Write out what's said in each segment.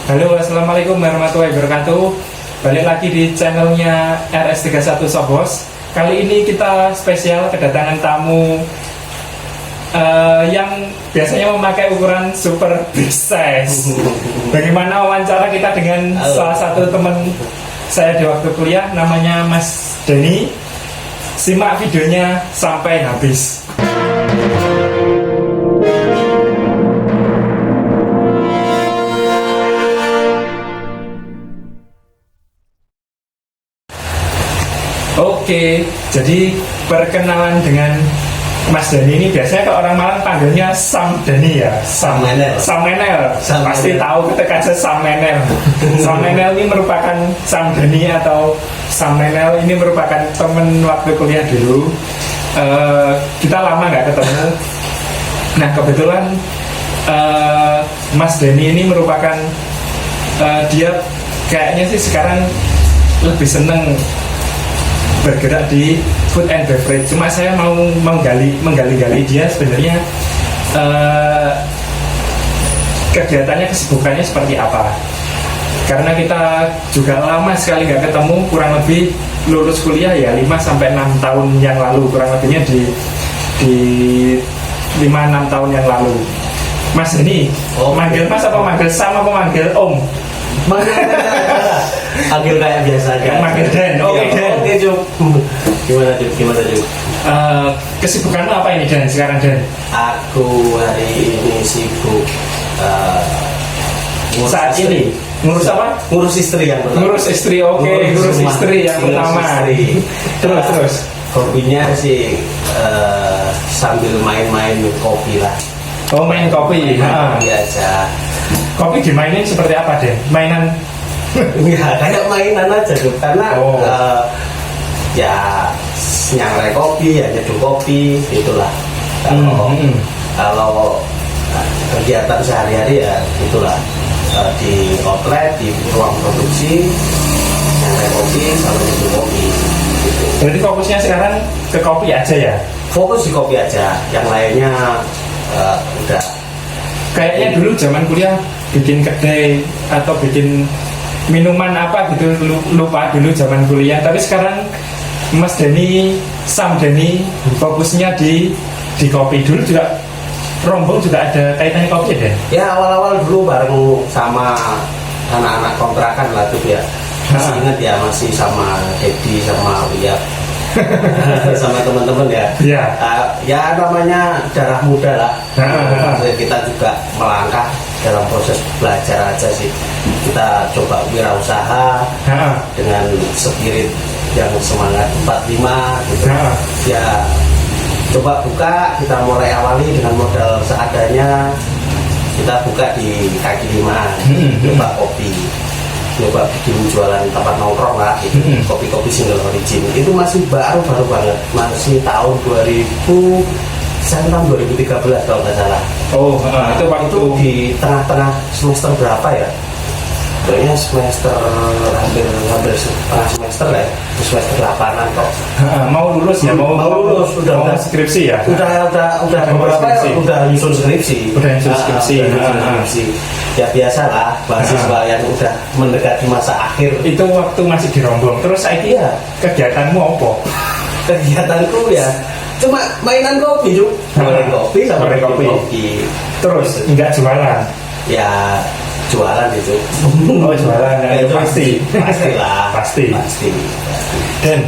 Halo, assalamualaikum warahmatullahi wabarakatuh. Balik lagi di channelnya RS31 Sobos. Kali ini kita spesial kedatangan tamu yang biasanya memakai ukuran super big size. Bagaimana wawancara kita dengan salah satu teman saya di waktu kuliah, namanya Mas Denny. Simak videonya sampai habis. Oke, jadi perkenalan dengan Mas Denny ini biasanya kalau orang Malang panggilnya Sam Denny ya, Sam Menel. Pasti tahu ketika aja Sam Menel. Sam Menel ini merupakan Sam Denny atau Sam Menel ini merupakan teman waktu kuliah dulu. Kita lama nggak ketemu. Nah kebetulan Mas Denny ini merupakan dia kayaknya sih sekarang lebih seneng bergerak di food and beverage. Cuma saya mau menggali dia sebenarnya kegiatannya, kesibukannya seperti apa. Karena kita juga lama sekali nggak ketemu, kurang lebih lulus kuliah ya 5-6 tahun yang lalu, kurang lebihnya di 5-6 tahun yang lalu. Mas ini manggil Mas apa manggil Sam apa manggil Om? Panggil kayak biasa aja. Manggil Den. Oke, Den. Oke, Cuk. Gimana, Cuk? Kesibukanmu apa ini, Den, sekarang, Den? Aku hari ini sibuk saat ini ngurus apa? Ngurus istri yang pertama. Ngurus istri, oke. Ngurus istri yang pertama. Terus. Hobinya sih sambil main-main kopi lah. Oh, main kopi. Kopi aja. Kopi dimainin seperti apa, Den? Mainan? Enggak, kayak mainan aja tuh. Karena ya nyangrai kopi, ya nyeduh kopi, itulah. Kalau kegiatan sehari-hari ya itulah, di outlet, di ruang produksi, nyangrai kopi sama nyeduh kopi. Gitu. Berarti fokusnya sekarang ke kopi aja ya? Fokus di kopi aja, yang lainnya udah. Kayaknya dulu zaman kuliah bikin kedai atau bikin minuman apa gitu, lupa dulu zaman kuliah. Tapi sekarang Mas Denny, Sam Denny fokusnya di kopi. Dulu juga Rombong juga ada kaitannya kopi ya, Den? Ya awal-awal dulu bareng sama anak-anak kontrakan lah tuh ya. Masih ingat ya, masih sama Edi sama Wiyah. Sama teman-teman ya. Ya namanya darah muda lah. Kita juga melangkah dalam proses belajar aja sih. Kita coba wirausaha dengan spirit yang semangat 45 gitu. Ya coba buka, kita mulai awali dengan modal seadanya. Kita buka di kaki lima, coba kopi, coba bikin jualan tempat nongkrong lah gitu. Kopi-kopi single origin itu masih baru banget, masih tahun 2013 kalau nggak salah. Itu waktu di tengah-tengah semester berapa ya? Kayaknya semester hampir setengah semester lah ya, semester 8-an kok. Mau lulus ya, mau lulus, udah skripsi ya? Udah beberapa ya, udah nyusun skripsi. Ya biasalah, mahasiswa yang udah mendekati masa akhir. Itu waktu masih di Rombong. Terus saya kegiatanmu apa? Kegiatanku ya cuma mainan kopi, Cuk. Kopi sama kopi. Terus enggak jualan? Ya jualan itu. Jualan ya, itu pastilah. Pasti. Dan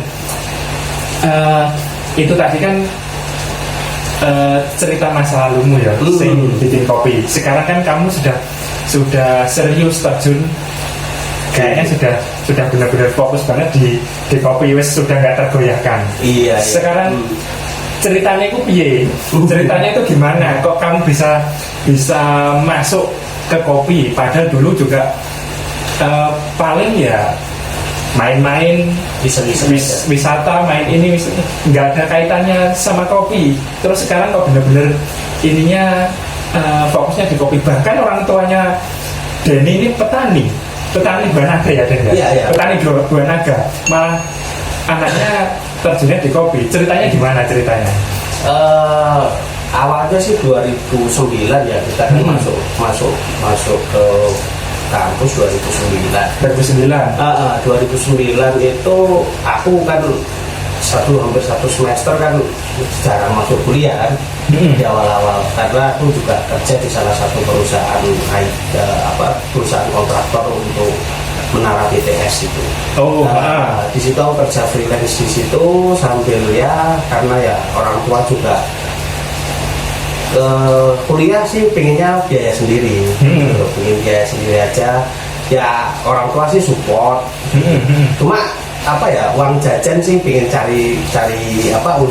itu tadi kan cerita masa lalumu ya, bikin kopi. Sekarang kan kamu sudah serius terjun, kayaknya sudah benar-benar fokus banget di kopi, wes sudah nggak tergoyahkan. Iya. Sekarang ceritanya itu piye? Ceritanya itu gimana? Kok kamu bisa masuk ke kopi? Padahal dulu juga paling ya main-main, wisata, main ini nggak ada kaitannya sama kopi. Terus sekarang kok bener-bener ininya fokusnya di kopi. Bahkan orang tuanya Denny ini petani buah naga ya, Den? Iya. Petani buah naga. Malah anaknya terjunnya di kopi. Ceritanya gimana ceritanya? Awalnya sih 2009 ya kita kan masuk ke kampus 2009. 2009 itu aku kan hampir satu semester kan jarang masuk kuliah kan di awal-awal, karena aku juga kerja di salah satu perusahaan perusahaan kontraktor untuk menara BTS itu. Di situ aku kerja freelance di situ sambil ya, karena ya orang tua juga kuliah sih pengennya biaya sendiri, pengen biaya sendiri aja. Ya orang tua sih support, cuma uang jajan sih pengen cari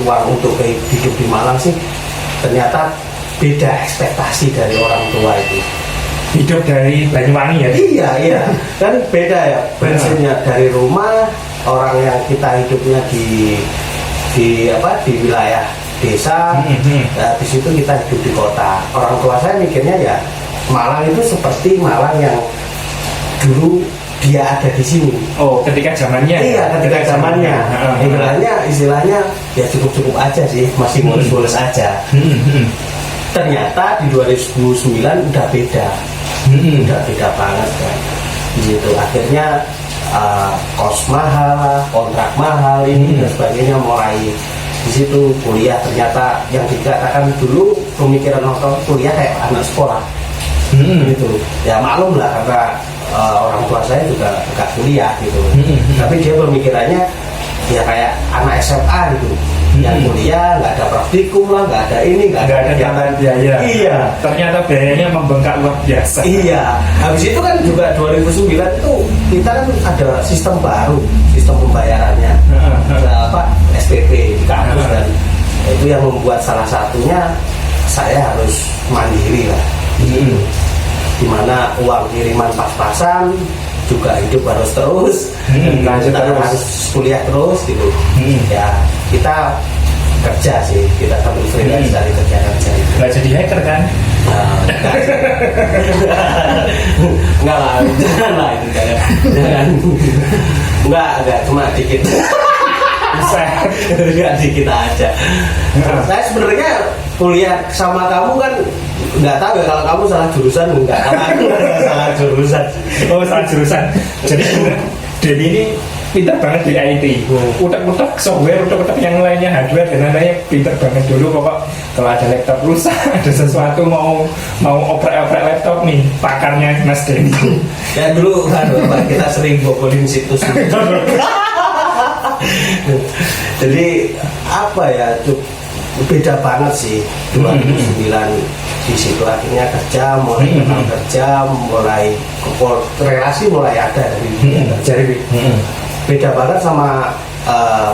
uang untuk hidup di Malang sih. Ternyata beda ekspektasi dari orang tua itu. Hidup dari Banyuwangi ya? Iya kan beda ya prinsipnya. Dari rumah, orang yang kita hidupnya di wilayah desa, di situ kita hidup di kota. Orang tua saya mikirnya ya Malang itu seperti Malang yang dulu dia ada di sini. Ketika zamannya? Iya, ketika zamannya. Istilahnya ya cukup aja sih, masih mulus-mulus aja. Ternyata di 2009 udah beda. Udah beda banget kan. Di situ akhirnya kos mahal, kontrak mahal ini dan sebagainya, mulai di situ kuliah. Ternyata yang dikatakan dulu pemikiran orang kuliah kayak anak sekolah. Gitu. Ya maklum lah, karena orang tua saya juga gak kuliah gitu. Tapi dia pemikirannya ya kayak anak SMA gitu. Yang kuliah nggak ada praktikum lah, nggak ada ini, nggak ada tambahan biaya. Iya. Ternyata biayanya membengkak luar biasa. Iya. Habis itu kan juga 2009 itu kita kan ada sistem baru, sistem pembayarannya. SPP di kampus, dan itu yang membuat salah satunya saya harus mandiri lah. Dimana uang kiriman pas-pasan, juga hidup harus terus, lanjut harus kuliah terus gitu. Ya kita kerja sih, kita sambil freelance dari kerja itu. Nggak jadi hacker kan? Enggak lah, jangan lah itu, jangan. Enggak, cuma dikit. Bisa dikit aja. Saya sebenarnya kuliah sama kamu kan nggak tahu ya, kalau kamu salah jurusan enggak, salah jurusan. Salah jurusan. Jadi Denny ini pintar banget di IT. Utak-utak software, utak-utak yang lainnya hardware dan lainnya pintar banget. Dulu pokok kalau ada laptop rusak, ada sesuatu mau oprek-oprek laptop nih, pakarnya Mas Denny. Ya dulu kan kita sering bobolin situs. Jadi beda banget sih 2009 di situ. Akhirnya kerja, mulai kenal kerja, mulai relasi mulai ada dari kerja. Beda banget sama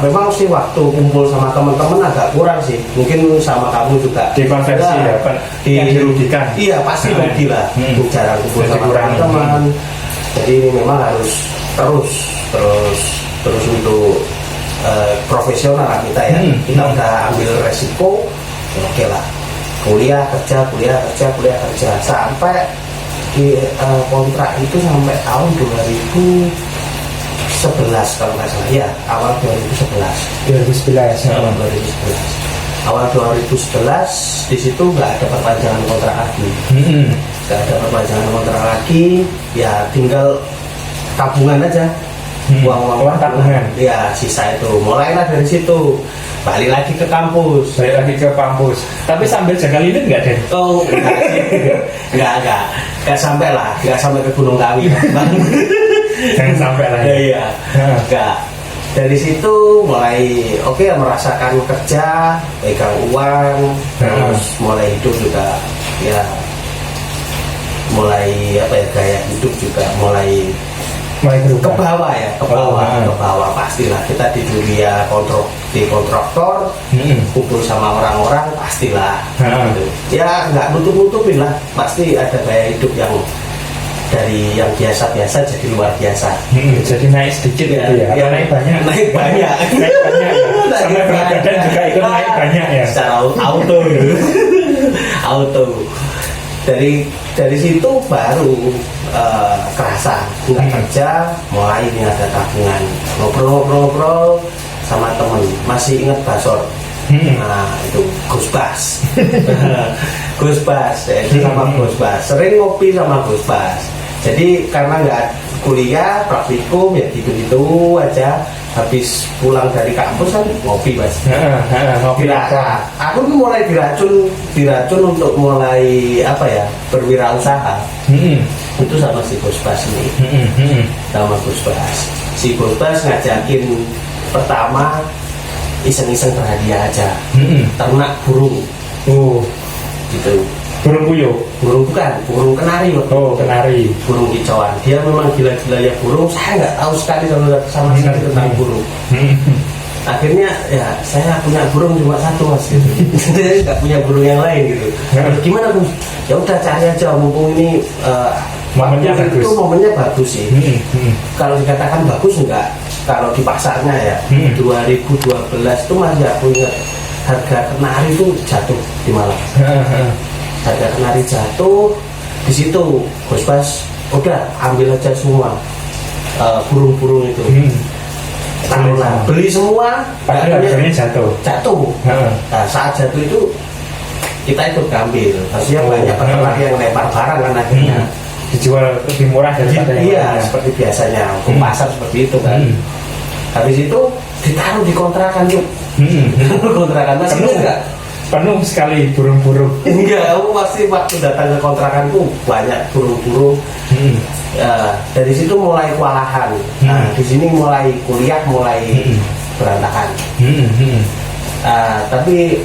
memang sih waktu kumpul sama teman-teman agak kurang sih. Mungkin sama kamu juga dikonversi ya, yang dirugikan. Iya pasti rugi lah, jarang kumpul sama teman-teman. Jadi ini memang harus terus untuk profesional kita ya. Kita udah ambil resiko, oke lah, kuliah kerja sampai di kontrak itu sampai tahun 2011 kalau nggak salah ya, awal 2011 awal 2011 di situ nggak ada perpanjangan kontrak lagi. Nggak ada perpanjangan kontrak lagi, ya tinggal tabungan aja. Uang tabungan ya, sisa itu mulailah dari situ, balik lagi ke kampus. Tapi sambil jaga lilin nggak deh? Nggak sampai lah, nggak sampai ke Gunung Kawi. Jangan sampai lah ya. Iya, nggak. Dari situ mulai merasakan kerja, pegang uang, terus mulai hidup juga ya, mulai gaya hidup juga mulai ke bawah pastilah. Kita di dunia kontraktor, kumpul sama orang-orang pastilah. Ya nggak nutup-nutupin lah, pasti ada gaya hidup yang dari yang biasa-biasa jadi luar biasa. Jadi naik sedikit ya, ya naik banyak ya. Sampai berat badan juga ikut naik banyak ya. Secara auto. Dari situ baru kerasa nggak kerja, mulai ini ada tabungan, ngobrol sama temen. Masih ingat Basor? Nah itu Gus Bas. Gus Bas, sama Gus Bas, sering ngopi sama Gus Bas. Jadi karena nggak kuliah, praktikum ya gitu-gitu aja. Habis pulang dari kampus kan ngopi Mas. Ngopi aku tuh mulai diracun untuk mulai apa ya, berwirausaha. Itu sama si Gus Bas ini. Sama Gus Bas. Si Gus Bas ngajakin pertama iseng-iseng berhadiah aja. Ternak burung. Gitu. Burung puyuh? Burung bukan, burung kenari. Kenari. Burung kicauan. Dia memang gila-gila ya burung. Saya nggak tahu sekali sama sekali tentang burung. Akhirnya ya saya punya burung cuma satu Mas gitu. Saya nggak punya burung yang lain gitu. Gimana Gus? Ya udah cari aja, mumpung ini momennya bagus sih. Kalau dikatakan bagus enggak, kalau di pasarnya ya 2012 itu masih aku ingat harga kenari itu jatuh di Malang. Harga kenari jatuh, di situ Gus Bas udah ambil aja semua burung-burung itu. Taruhlah, beli semua, harganya jatuh. Nah, saat jatuh itu kita ikut ngambil. Maksudnya banyak peternak yang lempar barang kan akhirnya dijual lebih murah daripada yang seperti biasanya. Hukum pasar seperti itu kan. Habis itu ditaruh di kontrakan tuh. Kontrakan masih enggak? Penuh sekali burung-burung. Enggak, aku pasti waktu datang ke kontrakan tuh banyak burung-burung. Dari situ mulai kewalahan. Nah, di sini mulai kuliah, mulai berantakan. Tapi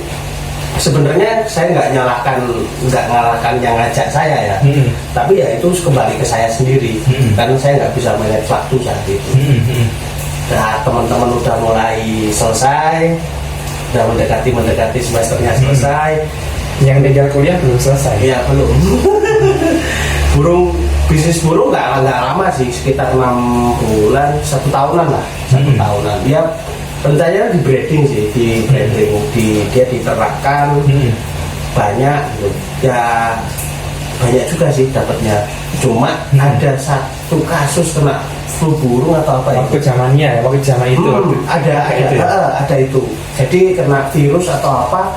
sebenarnya saya nggak nyalahkan yang ngajak saya ya. Tapi ya itu kembali ke saya sendiri. Karena saya nggak bisa manage waktu saat itu. Nah, teman-teman udah mulai selesai, udah mendekati semesternya selesai. Yang tinggal kuliah belum selesai. Iya belum. Bisnis burung nggak lama sih, sekitar 6 bulan, 1 tahunan lah, 1 tahunan. Dia rencananya di breeding sih, dia diterapkan banyak, gitu. Ya banyak juga sih dapatnya. Cuma ada satu kasus kena flu burung atau apa waktu zamannya ya, waktu zaman itu ada itu. Jadi kena virus atau apa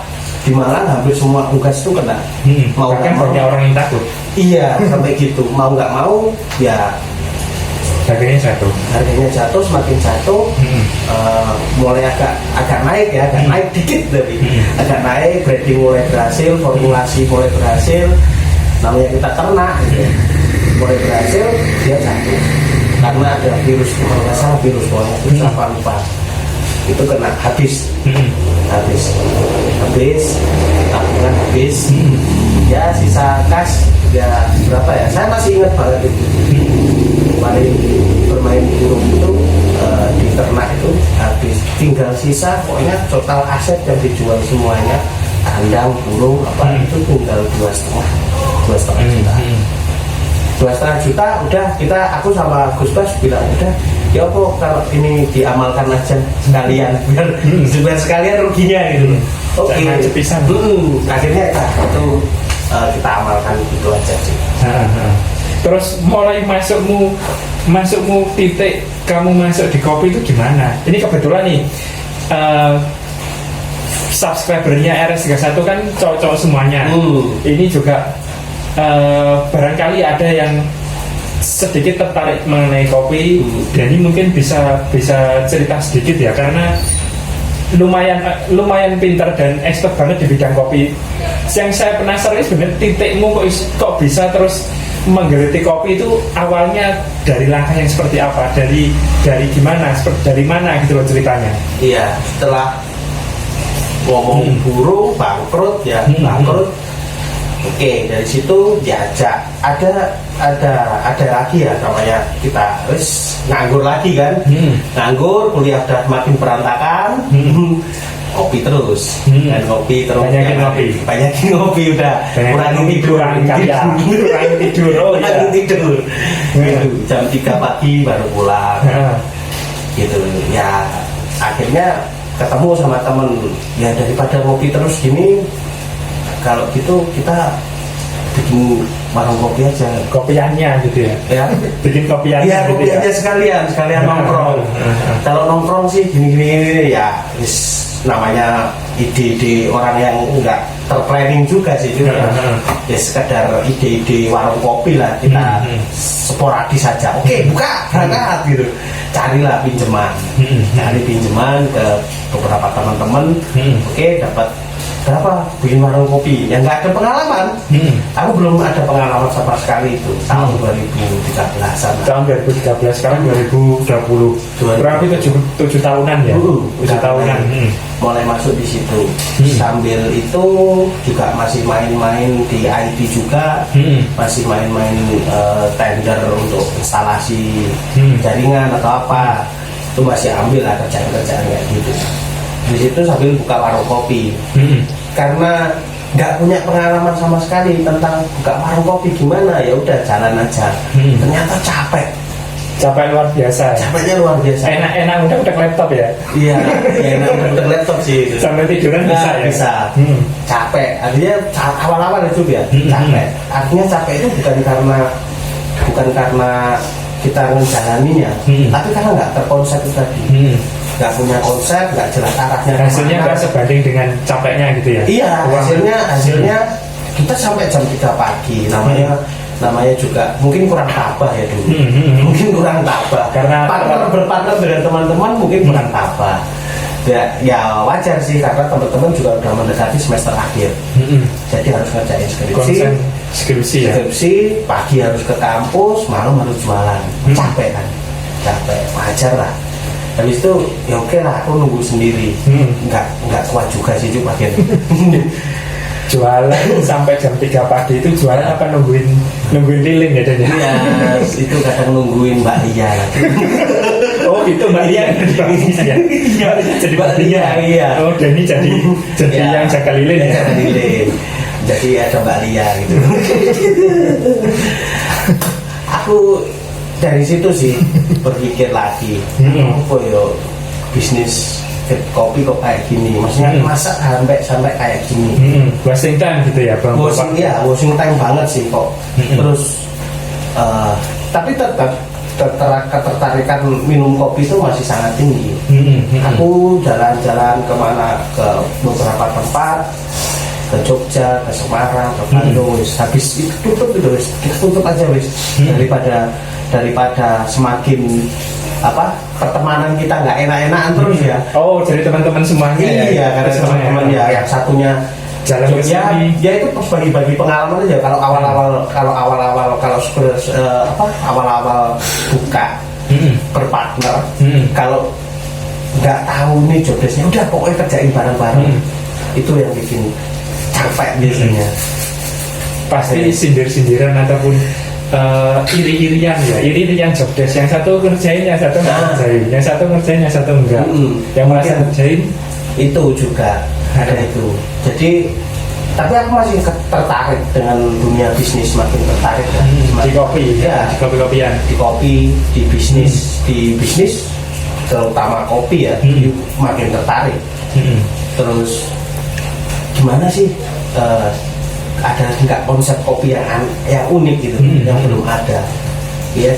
di Malang hampir semua unggas itu kena. Mau nggak mau banyak orang yang takut. Iya sampai gitu. Mau nggak mau ya harganya jatuh, semakin jatuh. Mulai agak naik ya, naik dikit tapi agak naik. Breeding mulai berhasil, formulasi mulai berhasil. Namanya kita ternak gitu. Mulai berhasil dia jatuh karena ada virus, kalau nggak salah virus apa lupa. Itu kena habis tabungan habis. Ya sisa kas ya berapa ya, saya masih ingat banget itu kemarin bermain burung itu di ternak itu habis, tinggal sisa pokoknya total aset yang dijual semuanya, kandang burung apa itu tinggal 2,5 juta. 2,5 juta udah aku sama Gus Bas bilang udah ya kok kalau ini diamalkan aja sekalian biar sekalian ruginya gitu. Oke. Akhirnya itu kita amalkan gitu aja sih. Terus mulai masukmu titik kamu masuk di kopi itu gimana? Ini kebetulan nih subscribernya RS31 kan cowok-cowok semuanya. Ini juga barangkali ada yang sedikit tertarik mengenai kopi. Dan ini mungkin bisa cerita sedikit ya, karena lumayan pintar dan expert banget di bidang kopi. Yang saya penasaran sebenarnya titikmu kok bisa terus menggeluti kopi itu awalnya dari langkah yang seperti apa, dari gimana, dari mana gitu loh ceritanya. Iya, setelah ngomong burung bangkrut ya, bangkrut. Oke, dari situ diajak ada lagi ya namanya kita nganggur lagi kan. Nganggur, kuliah udah makin berantakan. Kopi terus dan kopi terus banyakin ngopi udah kurangin tidur gitu. Jam 3 pagi baru pulang gitu ya. Akhirnya ketemu sama temen ya, daripada ngopi terus gini, kalau gitu kita bikin warung kopi aja, kopiannya gitu ya, ya bikin kopiannya ya gitu kopi aja sekalian nongkrong. Kalau nongkrong sih gini ya namanya ide-ide orang yang enggak terplanning juga sih juga ya sekedar ide-ide warung kopi lah kita sporadis saja. Oke, buka berangkat gitu, carilah pinjaman, cari pinjaman ke beberapa teman-teman. Oke, dapat berapa bikin warung kopi yang nggak ada pengalaman. Aku belum ada pengalaman sama sekali itu tahun 2013an. Tahun 2013, sekarang 2020, kurang lebih 7 tahunan ya. 7 tahunan. Mulai masuk di situ. Sambil itu juga masih main-main di IT juga, masih main-main tender untuk instalasi jaringan atau apa. Itu masih ambil lah kerjaan-kerjaan kayak gitu. Di situ sambil buka warung kopi. Karena nggak punya pengalaman sama sekali tentang buka warung kopi gimana, ya udah jalan aja. Ternyata capek luar biasa. Capeknya luar biasa. Enak udah laptop ya. Iya, enak udah laptop sih. Sampai tiduran bisa ya. Bisa. Capek. Artinya awal-awal itu ya capek. Artinya capek itu bukan karena kita menjalaninya, tapi karena nggak terkonsep itu tadi. Nggak punya konsep, nggak jelas arahnya. Hasilnya nggak sebanding dengan capeknya gitu ya. Iya, hasilnya kita sampai jam 3 pagi. Namanya juga mungkin kurang tabah ya dulu. Mungkin kurang tabah karena berpartner dengan teman-teman mungkin kurang tabah. Ya wajar sih karena teman-teman juga udah mendekati semester akhir. Jadi harus ngerjain skripsi ya. Skripsi pagi harus ke kampus, malam harus jualan. Capek kan? Capek, wajar lah. Habis itu ya oke lah, aku nunggu sendiri. Nggak kuat juga sih cuma akhirnya. Jualan sampai jam 3 pagi itu jualan apa nungguin lilin ya Dan? Iya, itu kadang nungguin Mbak Lia. Oh itu Mbak Lia Iya, jadi Mbak Lia. Iya. Oh Denny jadi yang jaga lilin ya. Jaga lilin. Jadi ada Mbak Lia gitu. Aku dari situ sih berpikir lagi, apa ya bisnis kopi kok kayak gini, maksudnya masa sampai kayak gini. Wasting time gitu ya Bang. Wasting time banget sih kok. Terus tapi tetap ketertarikan minum kopi itu masih sangat tinggi. Aku jalan-jalan kemana, ke beberapa tempat, ke Jogja, ke Semarang, ke Bandung, habis itu tutup gitu, kita tutup aja wis. Daripada semakin pertemanan kita nggak enak-enakan terus ya. Oh, jadi teman-teman semuanya iya, karena teman-teman ya yang satunya jalan ke sini. Ya itu bagi-bagi pengalaman aja. Kalau awal-awal buka berpartner, kalau nggak tahu nih jobdesknya, udah pokoknya kerjain bareng-bareng. Itu yang bikin capek biasanya. Pasti sindir-sindiran ataupun iri-irian jobdesk, yang satu ngerjain, yang satu nggak ngerjain, yang satu ngerjain, yang satu enggak, yang merasa ngerjain itu juga ada itu. Jadi tapi aku masih tertarik dengan dunia bisnis, makin tertarik ya. Di kopi ya, di kopi-kopian, di kopi, di bisnis terutama kopi ya, makin tertarik. Terus gimana sih ada nggak konsep kopi yang unik gitu, yang belum ada. Iya,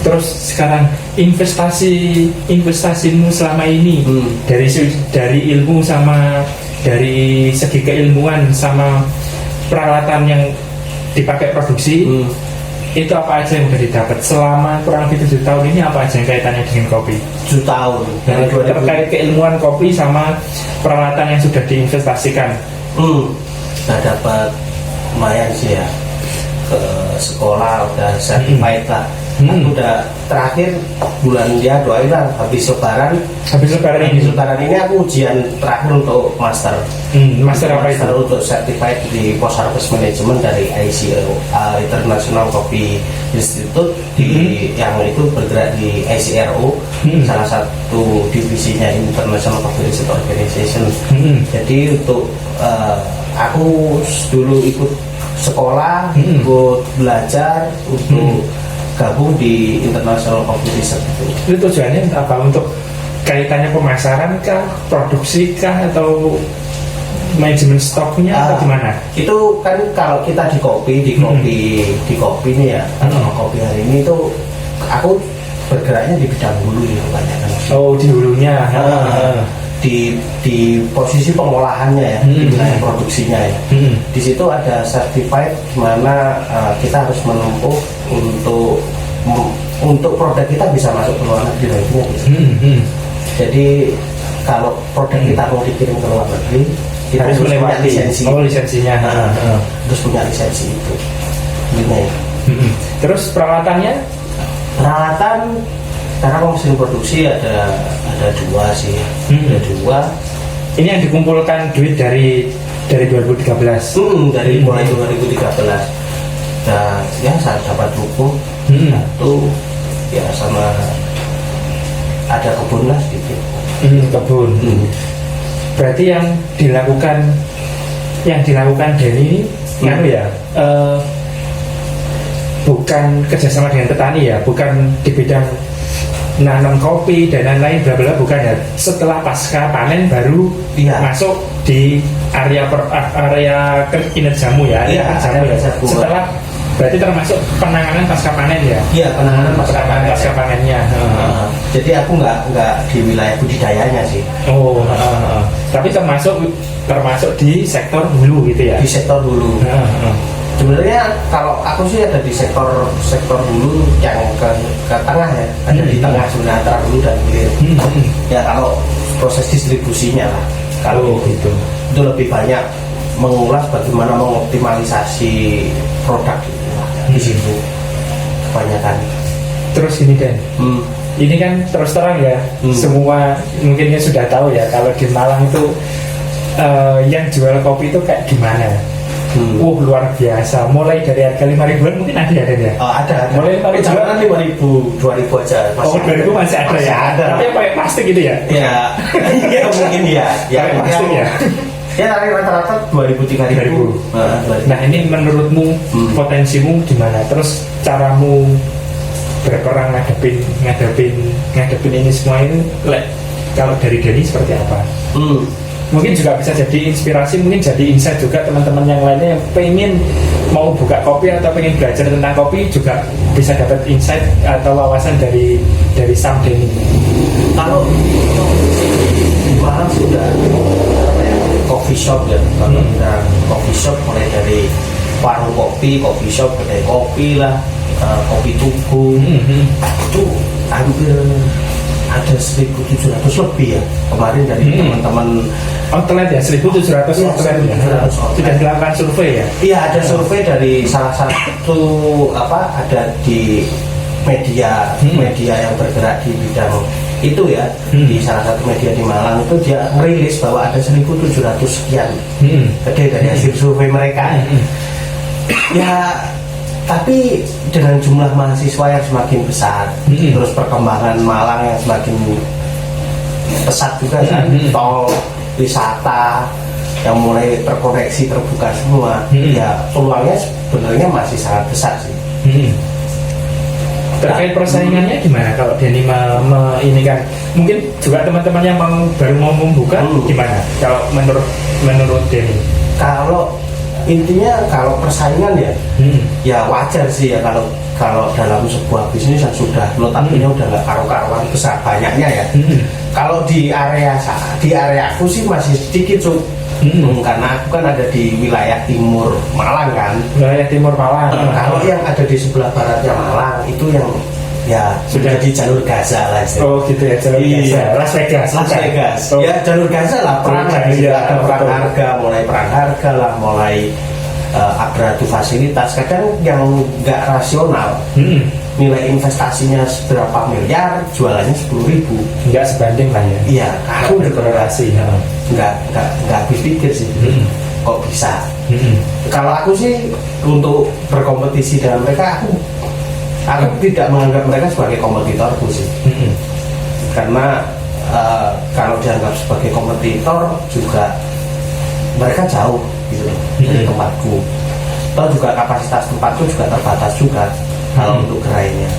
terus sekarang investasimu selama ini dari ilmu sama dari segi keilmuan sama peralatan yang dipakai produksi, itu apa aja yang udah didapat selama kurang lebih 7 tahun ini? Apa aja yang kaitannya dengan kopi? 7 tahun terkait keilmuan kopi sama peralatan yang sudah diinvestasikan. Udah dapat lumayan sih ya, ke sekolah udah certified lah. Aku udah terakhir bulan doain lah habis lebaran ini aku ujian terakhir untuk master. Master apa itu? Untuk certified di Post Harvest Management dari ICRO, International Coffee Institute, yang itu bergerak di ICRO, salah satu divisinya International Coffee Research Organization. Jadi untuk aku dulu ikut sekolah, ikut belajar untuk gabung di International Coffee Research itu tujuannya apa? Untuk kaitannya pemasaran kah, produksi kah, atau manajemen stoknya atau gimana? Itu kan kalau kita di kopi nih ya, kopi hari ini itu aku bergeraknya di bidang hulu ya kebanyakan. Oh, di hulunya. Di posisi pengolahannya ya, di wilayah produksinya ya. Di situ ada certified di mana kita harus menempuh untuk produk kita bisa masuk ke luar negeri nantinya gitu. Jadi kalau produk kita mau dikirim ke luar negeri, kita harus punya lisensi. Oh, lisensinya. Terus punya lisensi itu. Gini. Terus peralatannya? Peralatan karena mesin produksi ada dua sih. Ada dua. Ini yang dikumpulkan duit dari 2013. Dari mulai 2013. Dan ya saya dapat buku satu ya sama ada kebun lah sedikit. Kebun. Berarti yang dilakukan Denny ini bukan kerjasama dengan petani ya, bukan di bidang nanam kopi dan lain-lain bla bla, bukan ya. Setelah pasca panen baru masuk di area kinerjamu ya, jamu ya. Setelah berarti termasuk penanganan pasca panen ya? Iya, penanganan pasca panennya. Jadi aku nggak di wilayah budidayanya sih. Tapi termasuk di sektor hulu gitu ya? Di sektor hulu. Sebenarnya kalau aku sih ada di sektor hulu yang ke tengah ya, ada di tengah sebenarnya antara hulu dan hilir. Ya kalau proses distribusinya lah, kalau itu lebih banyak mengulas bagaimana mengoptimalisasi produk gitu lah, di situ kebanyakan. Terus ini Dan, ini kan terus terang ya, semua mungkinnya sudah tahu ya kalau di Malang itu yang jual kopi itu kayak gimana? Luar biasa. Mulai dari harga 5.000-an mungkin ada ya? Ada. Mulai 5.000 2.000 aja. 2.000 masih ada ya? Ada. Tapi yang pakai plastik gitu ya? Ya, mungkin ya. Pakai plastik ya? Ya rata-rata 2.000-3.000. Nah ini menurutmu potensimu gimana? Terus caramu berperang ngadepin ini semua ini, kalau dari Denny seperti apa? Mungkin juga bisa jadi inspirasi, mungkin jadi insight juga teman-teman yang lainnya yang pengen mau buka kopi atau pengen belajar tentang kopi juga bisa dapat insight atau wawasan dari Sam Denny. Kalau di Malang sudah coffee shop ya, kalau kita coffee shop mulai dari warung kopi, coffee shop, kedai kopi lah, kopi tuku, itu hampir ada 1.700 lebih ya kemarin dari teman-teman. Outlet ya, 1.700 outlet ya. Sudah dilakukan survei ya? Iya, ada survei dari salah satu ada di media yang bergerak di bidang itu ya, di salah satu media di Malang itu dia merilis bahwa ada 1.700 sekian kedai dari hasil survei mereka. Ya, tapi dengan jumlah mahasiswa yang semakin besar, terus perkembangan Malang yang semakin pesat juga kan, tol wisata yang mulai terkoneksi terbuka semua, ya peluangnya sebenarnya masih sangat besar sih. Terkait persaingannya gimana kalau Denny ini kan mungkin juga teman-teman yang baru mau membuka gimana kalau menurut Denny? Kalau intinya kalau persaingan ya wajar sih ya kalau dalam sebuah bisnis yang sudah notabene udah nggak karu-karuan besar banyaknya ya. Kalau di area aku sih masih sedikit karena aku kan ada di wilayah timur Malang kan. Wilayah timur Malang. Kalau yang ada di sebelah baratnya Malang itu yang ya sudah di jalur Gaza lah. Oh gitu ya, jalur Gaza. Las Vegas. Ya jalur Gaza lah, perang harga, mulai perang harga lah, mulai upgrade fasilitas. Kadang yang nggak rasional, nilai investasinya seberapa miliar, jualannya 10.000. Nggak sebanding lah ya. Iya, aku berkorelasi. Nggak habis pikir sih. Kok bisa? Kalau aku sih untuk berkompetisi dengan mereka, aku tidak menganggap mereka sebagai kompetitorku sih. Karena kalau dianggap sebagai kompetitor juga mereka jauh gitu dari tempatku. Atau juga kapasitas tempatku juga terbatas juga kalau untuk gerainya.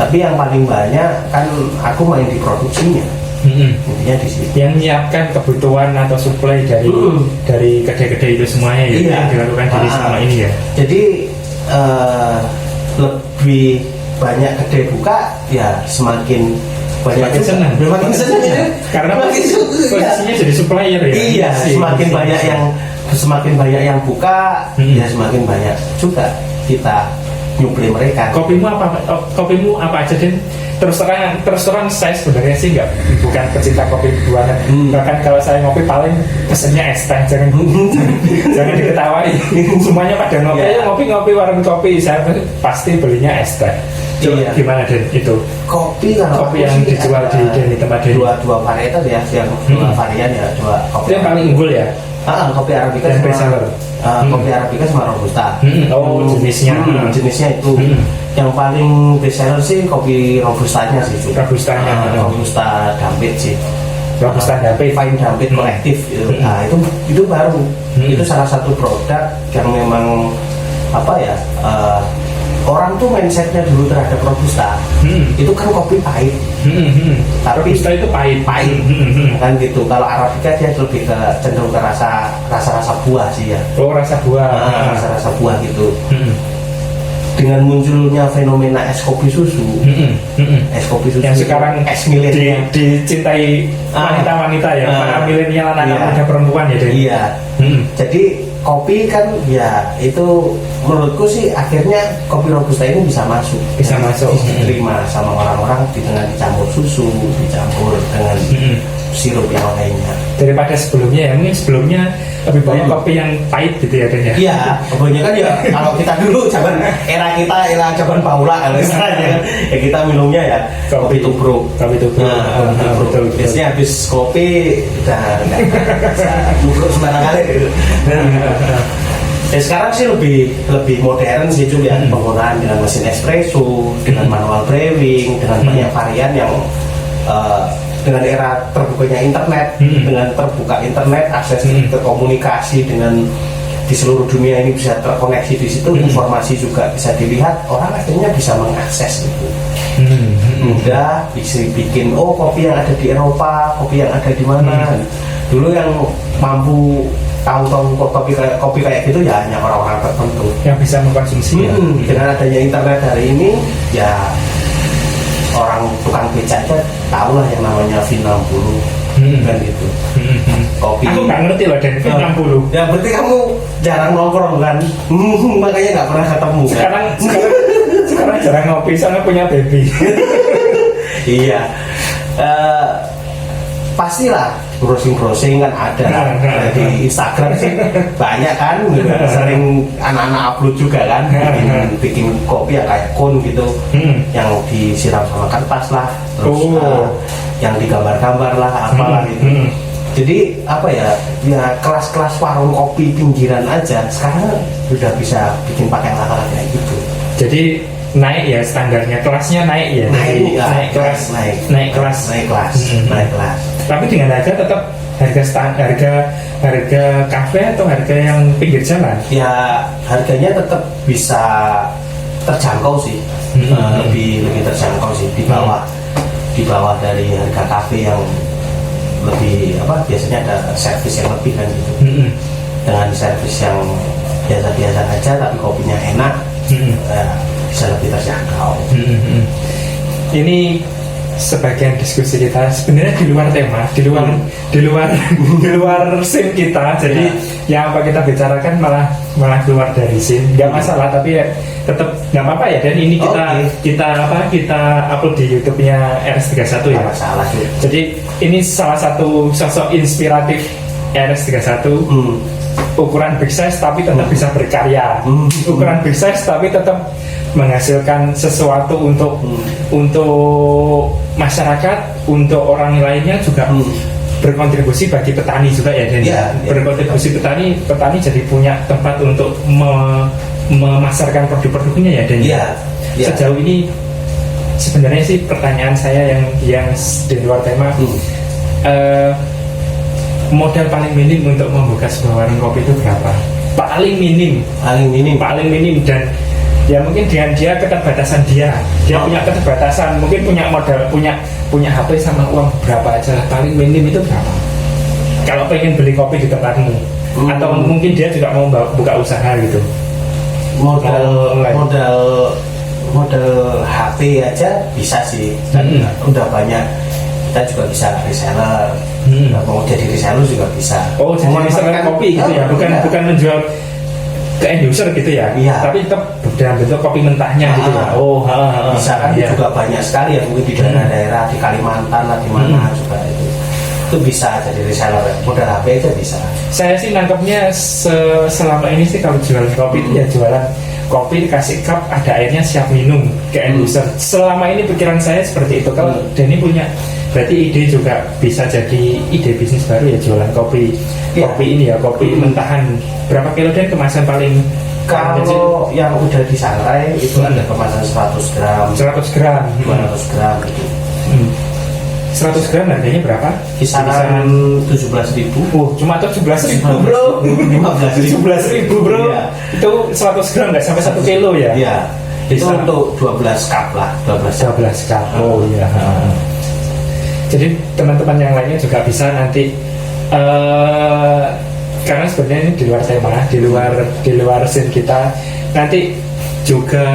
Tapi yang paling banyak kan aku main di produksinya. Intinya di situ. Yang menyiapkan kebutuhan atau suplai dari kedai-kedai itu semuanya ya, yang dilakukan dari selama ini ya. Jadi lebih banyak kedai buka ya semakin banyak senang ya. Karena posisinya jadi supplier ya. Iya, semakin banyak yang buka ya semakin banyak juga kita nyuplai mereka. Kopimu apa aja Den? Terus terang saya sebenarnya sih bukan pecinta kopi buatan. Bahkan kalau saya ngopi paling pesennya es teh, jangan diketawain. Semuanya pada ngopi warung kopi, saya pasti belinya es teh. Iya. Gimana Den itu? Kopi yang dijual di tempat Den. Dua varietas ya, yang dua varian ya, dua kopi. Itu yang paling unggul ya. Kopi Arabica kopi Arabica sama Robusta. Jenisnya itu. Yang paling best seller sih kopi Robustanya sih. Robusta Dampit sih. Robusta Dampit, Fine Dampit kolektif gitu. Nah, itu baru. Itu salah satu produk yang memang orang tuh mindsetnya dulu terhadap Robusta itu kan kopi pahit. Tapi Robusta itu pahit kan gitu. Kalau Arabica dia lebih ke cenderung ke rasa buah sih ya. Rasa buah. Rasa buah gitu. Dengan munculnya fenomena es kopi susu, yang sekarang es milenial dicintai wanita-wanita ya, para milenial anak-anak muda perempuan ya. Iya. Jadi kopi kan ya itu menurutku sih akhirnya kopi Robusta ini bisa masuk diterima sama orang-orang dengan dicampur susu, dicampur dengan sirup yang lainnya. Daripada sebelumnya ya, mungkin sebelumnya lebih banyak kopi yang pahit gitu ya Dan ya. Iya, kebanyakan ya kalau kita dulu era zaman Paula kalau istilahnya ya kita minumnya ya kopi tubruk. Betul. Biasanya habis kopi udah nggak bisa tubruk sembarang kali. Ya sekarang sih lebih modern sih juga penggunaan dengan mesin espresso, dengan manual brewing, dengan banyak varian yang dengan era terbukanya internet, dengan terbuka internet, akses ke komunikasi dengan di seluruh dunia ini bisa terkoneksi di situ, informasi juga bisa dilihat, orang akhirnya bisa mengakses itu. Mudah bisa bikin kopi yang ada di Eropa, kopi yang ada di mana. Dulu yang mampu tahu kopi kayak gitu ya hanya orang-orang tertentu yang bisa mengkonsumsi. Dengan adanya internet hari ini ya orang tukang beca aja tahu lah yang namanya V60 kan gitu. Kopi aku nggak ngerti loh Dan V60 ya berarti kamu jarang nongkrong kan. Makanya nggak pernah ketemu sekarang jarang ngopi soalnya punya baby. Iya, pastilah browsing kan ada di Instagram sih banyak kan, sering anak-anak upload juga kan bikin kopi ya kayak kon gitu, yang disiram sama kertas lah, terus yang digambar-gambar lah apalah gitu. Jadi kelas-kelas warung kopi pinggiran aja sekarang udah bisa bikin pakai alat kayak gitu. Jadi naik ya standarnya, kelasnya naik ya. Naik kelas. Tapi dengan harga tetap harga kafe atau harga yang pinggir jalan? Ya harganya tetap bisa terjangkau sih, lebih terjangkau sih di bawah dari harga kafe yang lebih biasanya ada servis yang lebih kan gitu. Dengan servis yang biasa-biasa aja tapi kopinya enak, bisa lebih terjangkau. Ini sebagian diskusi kita sebenarnya di luar tema, di luar sim kita. Jadi yang apa kita bicarakan malah keluar dari sim. Nggak masalah, tapi ya tetap nggak apa-apa ya. Dan ini kita upload di YouTube-nya RS31 ya. Masalah sih. Jadi ini salah satu sosok inspiratif RS31. Ukuran big size tapi tetap bisa berkarya. Ukuran big size tapi tetap menghasilkan sesuatu untuk masyarakat, untuk orang lainnya juga berkontribusi bagi petani juga ya Dan. Berkontribusi petani jadi punya tempat untuk memasarkan produk-produknya ya Dan. Sejauh ini sebenarnya sih pertanyaan saya yang di luar tema, modal paling minim untuk membuka sebuah warung kopi itu berapa? Paling minim dan Ya mungkin dengan dia keterbatasan dia punya keterbatasan, mungkin punya modal, punya HP sama uang berapa aja lah, paling minim itu berapa kalau pengen beli kopi di tempatmu. Atau mungkin dia juga mau buka usaha gitu, modal HP aja bisa sih, dan udah banyak. Kita juga bisa reseller, mau jadi reseller juga bisa. Oh, jadi reseller kopi gitu ya, bukan menjual ke end user gitu ya, tapi tetap dalam bentuk kopi mentahnya gitu ya. Oh, bisa kan juga banyak sekali ya, mungkin di daerah-daerah di Kalimantan lah, di mana juga itu bisa jadi reseller, modal HP aja bisa. Saya sih nangkepnya selama ini sih kalau jualan kopi itu ya jualan kopi dikasih cup, ada airnya, siap minum ke end user. Selama ini pikiran saya seperti itu. Kalau Denny punya, berarti ide juga bisa jadi ide bisnis baru ya, jualan kopi ini ya, kopi mentahan. Berapa kilo dan kemasan paling? Kalau yang udah disangrai itu ada kemasan 100 gram 200 gram gitu. 100 gram harganya berapa? Kisaran 17.000. Oh, cuma 17.000 bro. 17.000 bro. Iya. Itu 100 gram nggak sampai 1 kilo ya? Iya. Itu untuk 12 cup lah. 12 cup. Oh iya. Jadi teman-teman yang lainnya juga bisa nanti karena sebenarnya ini di luar tema, di luar scene kita, nanti juga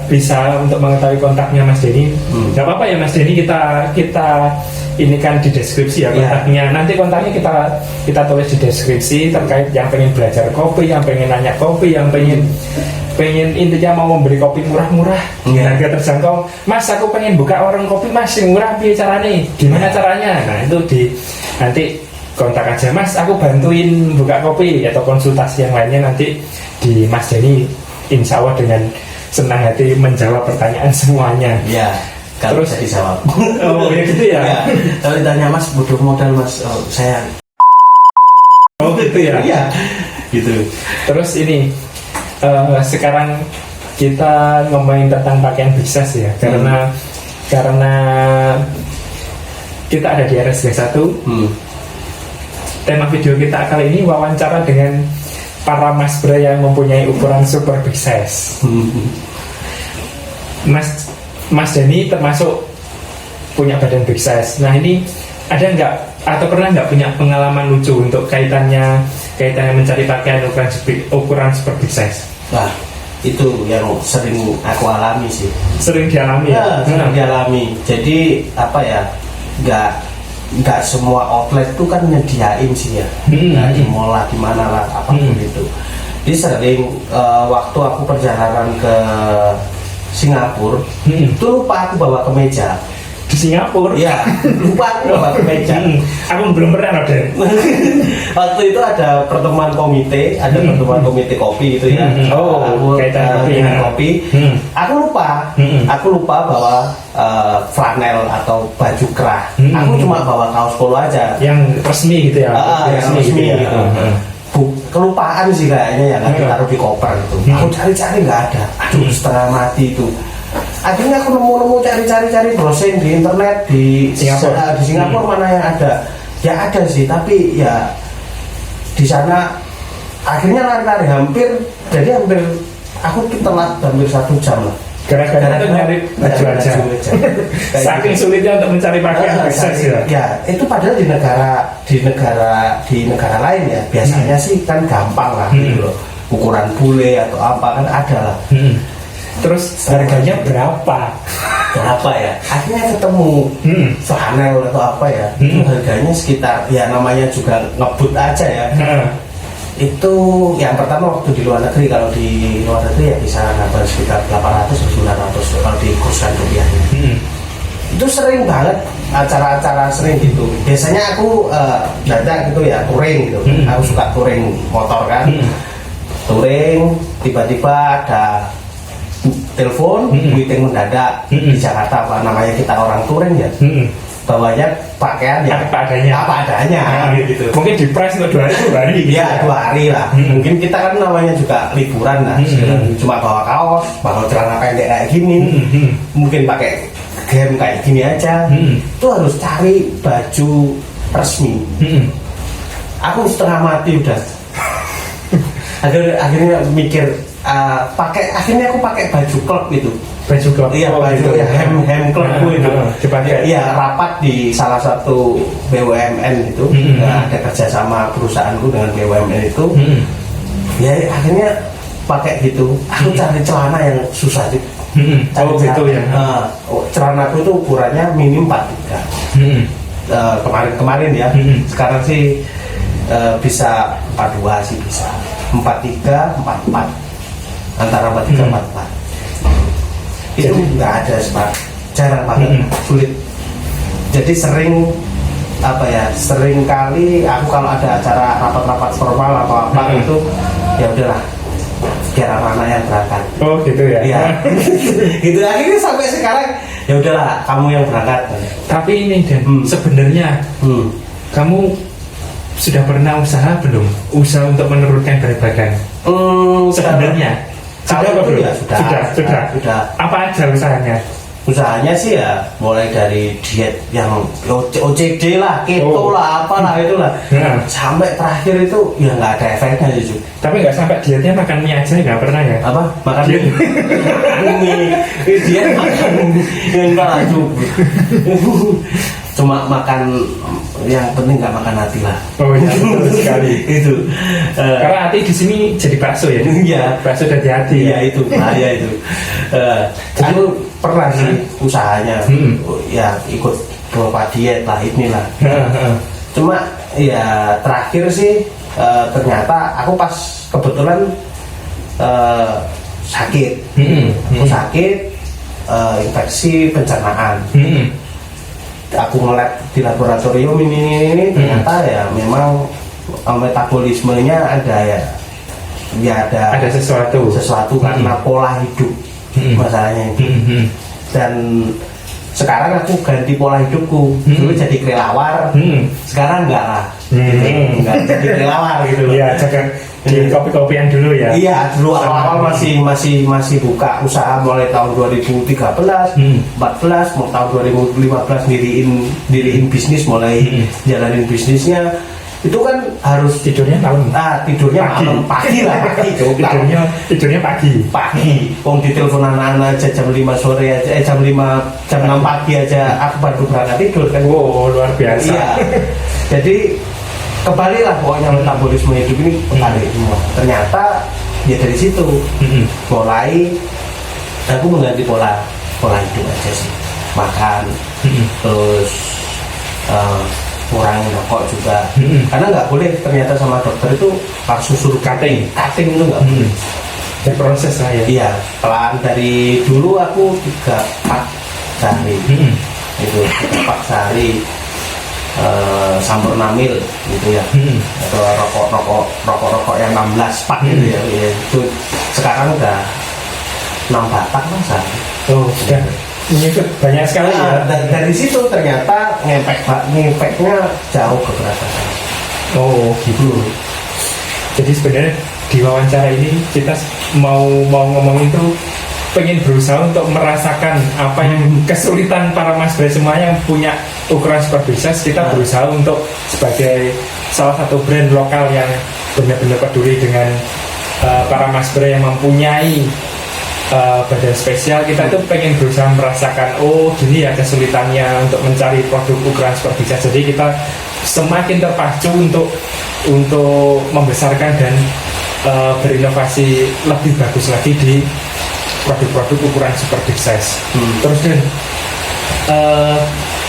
bisa untuk mengetahui kontaknya Mas Denny. Gak apa-apa ya Mas Denny, kita ini kan di deskripsi ya kontaknya. Nanti kontaknya kita tulis di deskripsi terkait yang pengen belajar kopi, yang pengen nanya kopi, yang pengen intinya mau membeli kopi murah-murah dengan harga terjangkau. Mas, aku pengen buka warung kopi Mas yang murah, gimana caranya? Nah itu nanti kontak aja Mas, aku bantuin buka kopi, atau konsultasi yang lainnya nanti di Mas Denny. Insya Allah dengan senang hati menjawab pertanyaan semuanya. Ya, kalau terus dijawab. Oh ya gitu ya. Ya. Kalau ditanya Mas butuh modal Mas, saya. Oh gitu ya. Iya. Gitu. Terus ini sekarang kita ngomongin tentang pakaian bisnis ya, karena kita ada di RSG 1. Tema video kita kali ini wawancara dengan para mas bro yang mempunyai ukuran super big size. Mas Denny termasuk punya badan big size. Nah ini ada nggak atau pernah nggak punya pengalaman lucu untuk kaitannya mencari pakaian ukuran super big size? Nah itu yang sering aku alami sih. Sering dialami ya? Sering dialami. Jadi apa ya, nggak semua outlet tuh kan nyediain sih ya, di mall lah, di mana lah, apapun itu. Jadi sering waktu aku perjalanan ke Singapura, itu lupa aku bawa kemeja. Di Singapura? Iya, lupa aku bawa kemeja. Aku belum pernah ada. Waktu itu ada pertemuan komite kopi itu ya. Aku kaitan kopi. Aku lupa bawa flanel atau baju kerah. Aku cuma bawa kaos polo aja. Yang resmi gitu ya? Yang resmi gitu. Kelupaan sih kayaknya ya, nggak ditaruh di koper gitu. Aku cari-cari nggak ada. Aduh, setengah mati itu. Akhirnya aku nemu cari browsing di internet di Singapura mana yang ada. Ya ada sih, tapi ya di sana akhirnya lari-lari hampir aku telat hampir 1 jam lah. Gara-gara itu nyari baju aja. Saking sulitnya untuk mencari pakaian bisnis ya. Ya, itu padahal di negara lain ya biasanya sih kan gampang lah gitu loh. Ukuran bule atau apa kan ada lah. Terus harganya berapa ya? Akhirnya ketemu flanel atau apa ya, itu harganya sekitar, ya namanya juga ngebut aja ya. Itu yang pertama waktu di luar negeri. Kalau di luar negeri ya bisa nambah sekitar 800 atau 900 kalau dikursan rupiahnya. Itu sering banget acara-acara sering gitu. Biasanya aku datang gitu ya, touring gitu. Aku suka touring motor kan. Touring, tiba-tiba ada telepon, meeting mendadak di Jakarta, apa namanya kita orang touring ya, bawanya pakaian ya apa adanya gitu. Mungkin di price untuk 2 hari gitu ya, 2 hari lah. Mungkin kita kan namanya juga liburan lah, cuma bawa kaos, bawa celana pendek kayak gini, mungkin pakai game kayak gini aja. Itu harus cari baju resmi. Aku setengah mati udah. Akhirnya mikir, akhirnya aku pakai baju klub itu. Baju klub. Iya, baju gitu. ya, hem klubku itu. Dipakai. Iya, rapat di salah satu BUMN itu. Ada kerjasama perusahaanku dengan BUMN itu. Ya akhirnya pakai gitu. Aku cari celana yang susah sih. Gitu ya. Celanaku itu ukurannya minim 43. Kemarin ya. Sekarang sih bisa 42 sih bisa. 43, 44. Antara 43, 44. Itu nggak ada smart, jarang banget, sulit. Jadi sering kali aku kalau ada acara rapat-rapat formal atau apa itu ya udahlah biar anak-anak yang berangkat. Oh gitu ya. Iya. Gitu akhirnya sampai sekarang ya udahlah kamu yang berangkat. Tapi ini Dan, sebenarnya kamu sudah pernah usaha belum? Usaha untuk menurunkan berat badan? Sebenarnya kalau itu ya sudah. Apa aja usahanya? Usahanya sih ya mulai dari diet yang OCD lah, keto lah, apalah itulah. Sampai terakhir itu ya nggak ada efeknya sih. Tapi nggak sampai dietnya makan mie aja nggak pernah ya? Apa? Makan mie? Diet makan enggak lah cuma makan yang penting nggak makan hati lah. Oh iya betul sekali. Itu karena hati di sini jadi bakso ya. Iya, bakso dari hati. Iya itu bahaya itu. Aku pernah sih usahanya, ya ikut beberapa diet lah inilah. Cuma ya terakhir sih ternyata aku pas kebetulan sakit. Aku sakit infeksi pencernaan. Aku ngelab di laboratorium ini ternyata ya memang metabolismenya ada ada sesuatu karena pola hidup masalahnya itu. Dan sekarang aku ganti pola hidupku, dulu jadi kelelawar, sekarang enggak lah, enggak jadi kelelawar gitu loh. Iya, jangan di kopi-kopian dulu ya. Iya, dulu awal-awal masih buka usaha mulai tahun 2013, 14, mau tahun 2015 diriin bisnis, mulai jalanin bisnisnya. Itu kan harus tidurnya malam. Tidurnya malam, pagi tidurnya pagi. Ditelepon anak-anak aja jam 5 sore aja, jam 6 pagi aja aku baru berangkat tidur kan. Wow, luar biasa. Iya. Jadi kembalilah pokoknya metabolisme hidup ini kembali semua. Ternyata ya dari situ mulai aku mengganti pola hidup aja sih. Makan, terus kurangin rokok juga, karena nggak boleh ternyata sama dokter itu langsung suruh cutting itu nggak boleh. Berproses lah ya. Iya, pelan dari dulu aku 3-4 sehari, itu 3-4 sehari Sampurnamil gitu ya, atau rokok yang 16 pak gitu ya. Itu sekarang udah 6 batang lah sehari. Oh, sudah menyusut banyak sekali ya. Dari situ ternyata ngepeknya jauh ke berat. Oh gitu. Jadi sebenarnya di wawancara ini kita mau ngomong itu pengen berusaha untuk merasakan apa yang kesulitan para mas bre semua yang punya ukuran super bisnis. Kita berusaha untuk sebagai salah satu brand lokal yang benar-benar peduli dengan para mas bre yang mempunyai badan spesial. Kita tuh pengen berusaha merasakan gini ya kesulitannya untuk mencari produk ukuran super bisnis. Jadi kita semakin terpacu untuk membesarkan dan berinovasi lebih bagus lagi di produk-produk ukuran super big size. Terus kan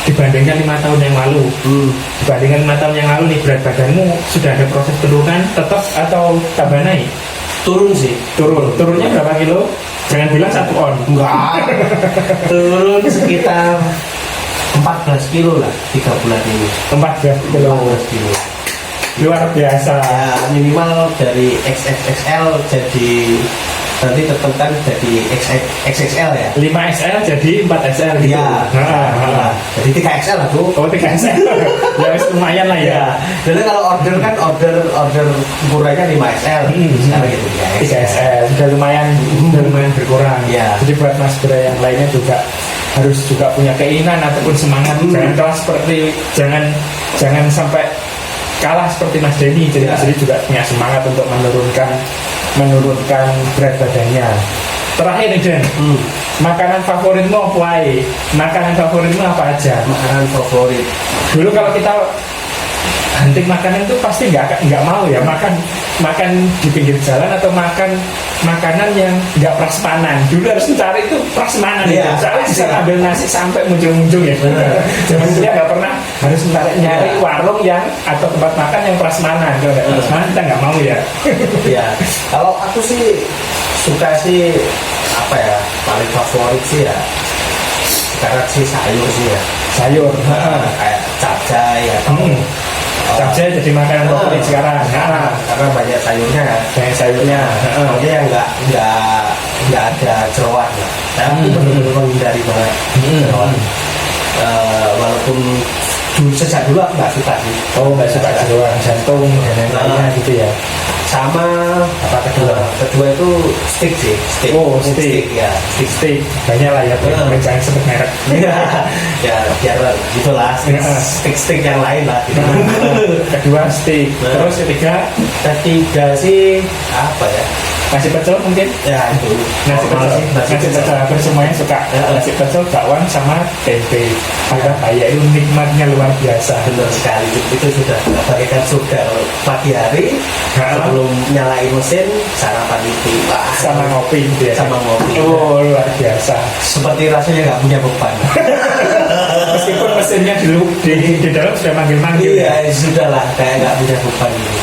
dibandingkan 5 tahun yang lalu, nih berat badanmu sudah ada proses penurunan tetap atau tambah naik? Turunnya berapa kilo? Jangan bilang 1 on. Enggak. Turun sekitar 14 kilo lah 3 bulan ini. 14 kilo. Luar biasa. Ya, minimal dari XXXL jadi nanti tentukan jadi XXL ya. 5XL jadi 4XL gitu. Iya. Jadi 3XL lah tuh. Oh 3XL. Ya lumayan lah ya. Jadi kalau order ukurannya 5XL. Sekarang gitu 3XL. Sudah lumayan berkurang. Ya. Jadi buat mas bre yang lainnya juga harus juga punya keinginan ataupun semangat. Jangan kalah jangan sampai kalah seperti Mas Denny. Jadi Mas Denny juga punya semangat untuk menurunkan menurunkan berat badannya. Terakhir nih Den, makanan favoritmu apa? Makanan favoritmu apa aja? Makanan favorit. Dulu kalau kita hunting makanan itu pasti nggak mau ya makan di pinggir jalan atau makan makanan yang nggak prasmanan. Dulu harus mencari itu prasmanan ya. Soalnya bisa ambil nasi sampai muncul-muncul ya. Zaman dulu nggak pernah harus nyari warung yang atau tempat makan yang prasmanan. Kalau nggak prasmanan kita nggak mau ya. Ya, kalau aku sih suka sih apa ya, paling favorit sih ya sekarang sih sayur sih ya. Sayur kayak capcay ya. Capcay jadi makanan favorit sekarang. Karena banyak sayurnya kan. Banyak sayurnya. Maksudnya yang nggak ada jeroan ya. Tapi benar-benar menghindari banget jeroan. Walaupun sejak dulu aku nggak suka sih. Oh, nggak suka jeroan, jantung dan lain-lainnya gitu ya. Sama apa kedua? Kedua itu steak sih. Oh, steak ya. Steak banyak lah ya. Jangan sebut merek. Ya biar gitulah. Steak yang lain lah. Gitu. Kedua steak. Terus ketiga sih apa ya? Nasi pecel mungkin? Ya itu. Nasi pecel hampir semuanya suka. Nasi pecel, bakwan sama tempe. Ada kayak itu nikmatnya luar biasa. Benar sekali. Itu sudah bagaikan surga. Pagi hari sebelum nyalain mesin sarapan itu sama ngopi gitu ya. Sama ngopi. Oh luar biasa. Seperti rasanya nggak punya beban. Meskipun mesinnya di dalam sudah manggil-manggil. Iya sudah lah kayak nggak punya beban gitu.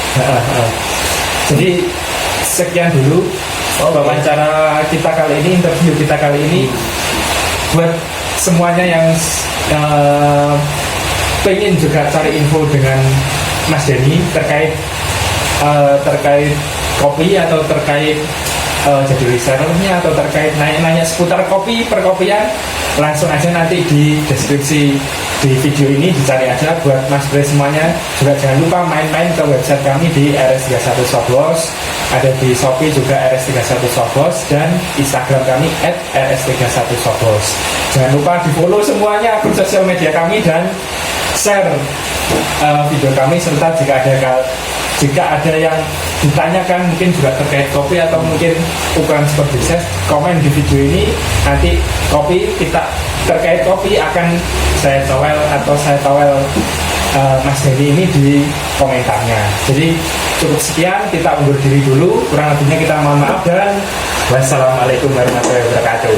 Jadi sekian dulu wawancara kita kali ini, interview kita kali ini. Buat semuanya yang pengen juga cari info dengan Mas Denny terkait kopi atau terkait jadi resellernya atau terkait nanya-nanya seputar kopi, perkopian, langsung aja nanti di deskripsi di video ini dicari aja buat Mas Bre semuanya. Juga jangan lupa main-main ke website kami di RS31 Shoplos, ada di Shopee juga RS31 Shoplos, dan Instagram kami @RS31 Shoplos. Jangan lupa di follow semuanya akun sosial media kami dan share video kami, serta jika ada yang ditanyakan mungkin juga terkait kopi atau mungkin ukuran seperti saya, komen di video ini. Nanti terkait kopi akan saya towel Mas Denny ini di komentarnya. Jadi cukup sekian, kita undur diri dulu, kurang lebihnya kita mohon maaf dan wassalamualaikum warahmatullahi wabarakatuh.